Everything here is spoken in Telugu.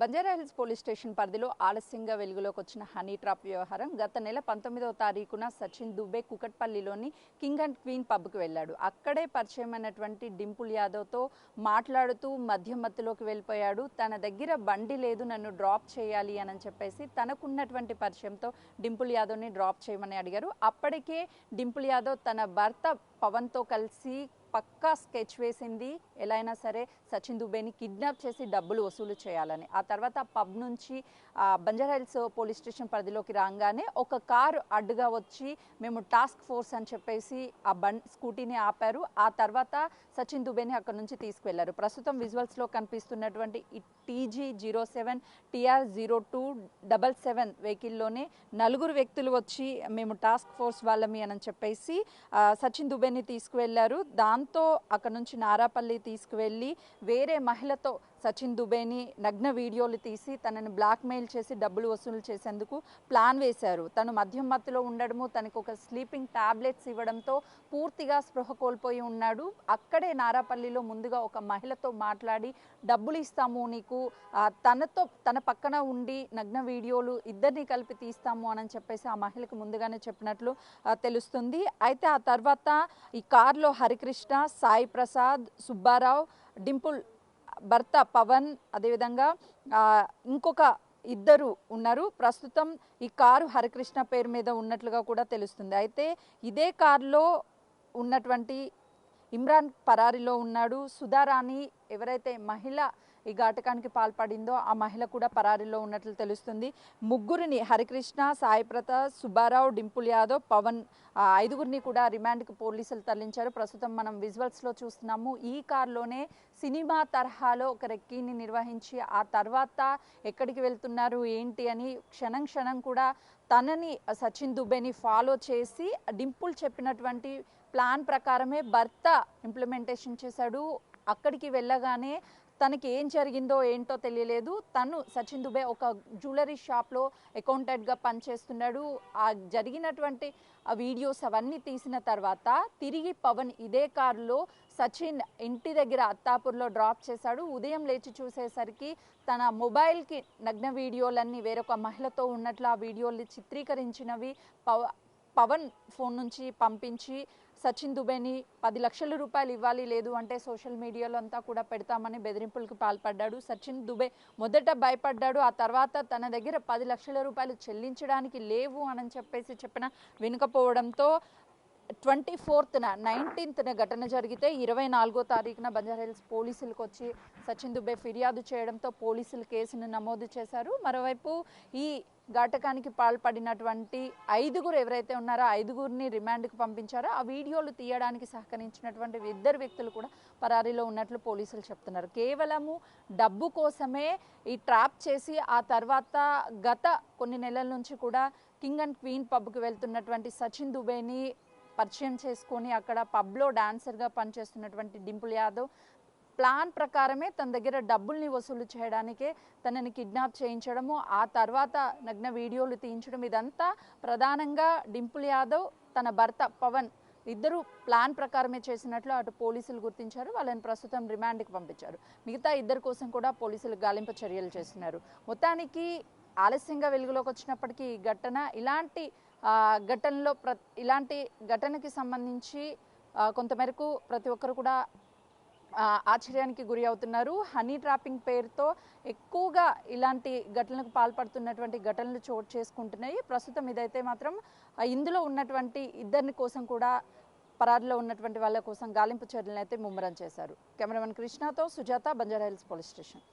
బంజారాహిల్స్ పోలీస్ స్టేషన్ పరిధిలో ఆలస్యంగా వెలుగులోకి వచ్చిన హనీ ట్రాప్ వ్యవహారం గత నెల 19వ తారీఖున సచిన్ దుబే కుకట్పల్లిలోని కింగ్ అండ్ క్వీన్ పబ్కి వెళ్ళాడు. అక్కడే పరిచయమైనటువంటి డింపుల్ యాదవ్తో మాట్లాడుతూ మధ్యలోకి వెళ్ళిపోయాడు. తన దగ్గర బండి లేదు, నన్ను డ్రాప్ చేయాలి అని చెప్పేసి తనకున్నటువంటి పరిచయంతో డింపుల్ యాదవ్ని డ్రాప్ చేయమని అడిగారు. అప్పటికే డింపుల్ యాదవ్ తన భర్త పవన్తో కలిసి పక్కా స్కెచ్ వేసింది, ఎలా అయినా సరే సచిన్ దుబేని కిడ్నాప్ చేసి డబ్బులు వసూలు చేయాలని. ఆ తర్వాత పబ్ నుంచి బంజారాహిల్స్ పోలీస్ స్టేషన్ పరిధిలోకి రాగానే ఒక కారు అడ్డుగా వచ్చి మేము టాస్క్ ఫోర్స్ అని చెప్పేసి ఆ స్కూటీని ఆపారు. ఆ తర్వాత సచిన్ దుబేని అక్కడ నుంచి తీసుకువెళ్లారు. ప్రస్తుతం విజువల్స్లో కనిపిస్తున్నటువంటి TG07 TR0277 వెహికల్లోనే నలుగురు వ్యక్తులు వచ్చి మేము టాస్క్ ఫోర్స్ వాళ్ళమి అని చెప్పేసి సచిన్ దుబేని తీసుకువెళ్లారు. దాంతో అక్కడ నుంచి నారాపల్లి తీసుకువెళ్ళి వేరే మహిళతో సచిన్ దుబేని నగ్న వీడియోలు తీసి తనని బ్లాక్మెయిల్ చేసి డబ్బులు వసూలు చేసేందుకు ప్లాన్ వేశారు. తను మత్తులో ఉండడము, తనకు ఒక స్లీపింగ్ టాబ్లెట్స్ ఇవ్వడంతో పూర్తిగా స్పృహ కోల్పోయి ఉన్నాడు. అక్కడే నారాపల్లిలో ముందుగా ఒక మహిళతో మాట్లాడి డబ్బులు ఇస్తాము నీకు, తన పక్కన ఉండి నగ్న వీడియోలు ఇద్దరిని కలిపి తీస్తాము అని చెప్పేసి ఆ మహిళకు ముందుగానే చెప్పినట్లు తెలుస్తుంది. అయితే ఆ తర్వాత ఈ కారులో హరికృష్ణ, సాయి ప్రసాద్, సుబ్బారావు, డింపుల్ భర్త పవన్, అదేవిధంగా ఇంకొక ఇద్దరు ఉన్నారు. ప్రస్తుతం ఈ కారు హరికృష్ణ పేరు మీద ఉన్నట్లుగా కూడా తెలుస్తుంది. అయితే ఇదే కారులో ఉన్నటువంటి ఇమ్రాన్ పరారీలో ఉన్నాడు. సుధారాణి ఎవరైతే మహిళ ఈ ఘాతకానికి పాల్పడిందో ఆ మహిళ కూడా పరారీలో ఉన్నట్లు తెలుస్తుంది. ముగ్గురిని హరికృష్ణ, సాయి ప్రతాప్, సుబ్బారావు, డింపుల్ యాదవ్, పవన్ ఐదుగురిని కూడా రిమాండ్కి పోలీసులు తరలించారు. ప్రస్తుతం మనం విజువల్స్లో చూస్తున్నాము. ఈ కారులోనే సినిమా తరహాలో ఒక రెక్కీని నిర్వహించి ఆ తర్వాత ఎక్కడికి వెళ్తున్నారు ఏంటి అని క్షణం కూడా తనని సచిన్ దుబేని ఫాలో చేసి డింపుల్ చెప్పినటువంటి ప్లాన్ ప్రకారమే భర్త ఇంప్లిమెంటేషన్ చేశాడు. అక్కడికి వెళ్ళగానే తనకి ఏం జరిగిందో ఏంటో తెలియలేదు. తను సచిన్ దుబే ఒక జ్యువెలరీ షాప్లో అకౌంటెంట్గా పనిచేస్తున్నాడు. ఆ జరిగినటువంటి ఆ వీడియోస్ అవన్నీ తీసిన తర్వాత తిరిగి పవన్ ఇదే కారులో సచిన్ ఇంటి దగ్గర అత్తాపూర్లో డ్రాప్ చేశాడు. ఉదయం లేచి చూసేసరికి తన మొబైల్కి నగ్న వీడియోలన్నీ వేరొక మహిళతో ఉన్నట్లు ఆ వీడియోలు చిత్రీకరించినవి పవన్ ఫోన్ నుంచి పంపించి సచిన్ దుబేని 10 లక్షల రూపాయలు ఇవ్వాలి, లేదు అంటే సోషల్ మీడియాలో అంతా కూడా పెడతామని బెదిరింపులకు పాల్పడ్డాడు. సచిన్ దుబే మొదట భయపడ్డాడు. ఆ తర్వాత తన దగ్గర 10 లక్షల రూపాయలు చెల్లించడానికి లేవు అని చెప్పేసి చెప్పిన వినకపోవడంతో 19th ఘటన జరిగితే 24వ తారీఖున బంజారాహిల్స్ పోలీసులకు వచ్చి సచిన్ దుబే ఫిర్యాదు చేయడంతో పోలీసులు కేసును నమోదు చేశారు. మరోవైపు ఈ ఘాతకానికి పాల్పడినటువంటి ఐదుగురు ఎవరైతే ఉన్నారో ఐదుగురిని రిమాండ్కి పంపించారో ఆ వీడియోలు తీయడానికి సహకరించినటువంటి ఇద్దరు వ్యక్తులు కూడా పరారీలో ఉన్నట్లు పోలీసులు చెప్తున్నారు. కేవలము డబ్బు కోసమే ఈ ట్రాప్ చేసి ఆ తర్వాత గత కొన్ని నెలల నుంచి కూడా కింగ్ అండ్ క్వీన్ పబ్కి వెళ్తున్నటువంటి సచిన్ దుబేని పరిచయం చేసుకొని అక్కడ పబ్లో డాన్సర్గా పనిచేస్తున్నటువంటి డింపుల్ యాదవ్ ప్లాన్ ప్రకారమే తన దగ్గర డబ్బుల్ని వసూలు చేయడానికే తనని కిడ్నాప్ చేయించడము, ఆ తర్వాత నగ్న వీడియోలు తీయించడం, ఇదంతా ప్రధానంగా డింపుల్ యాదవ్ తన భర్త పవన్ ఇద్దరు ప్లాన్ ప్రకారమే చేసినట్లు అటు పోలీసులు గుర్తించారు. వాళ్ళని ప్రస్తుతం రిమాండ్కి పంపించారు. మిగతా ఇద్దరి కోసం కూడా పోలీసులు గాలింపు చర్యలు చేస్తున్నారు. మొత్తానికి ఆలస్యంగా వెలుగులోకి వచ్చినప్పటికీ ఈ ఘటన ఇలాంటి ఘటనకి సంబంధించి కొంతమేరకు ప్రతి ఒక్కరు కూడా ఆశ్చర్యానికి గురి అవుతున్నారు. హనీ ట్రాపింగ్ పేరుతో ఎక్కువగా ఇలాంటి ఘటనలకు పాల్పడుతున్నటువంటి ఘటనలు చోటు చేసుకుంటున్నాయి. ప్రస్తుతం ఇదైతే మాత్రం ఇందులో ఉన్నటువంటి ఇద్దరిని కోసం కూడా పరారీలో ఉన్నటువంటి వాళ్ళ కోసం గాలింపు చర్యలను అయితే ముమ్మరం చేశారు. కెమెరామెన్ కృష్ణతో సుజాత, బంజారాహిల్స్ పోలీస్ స్టేషన్.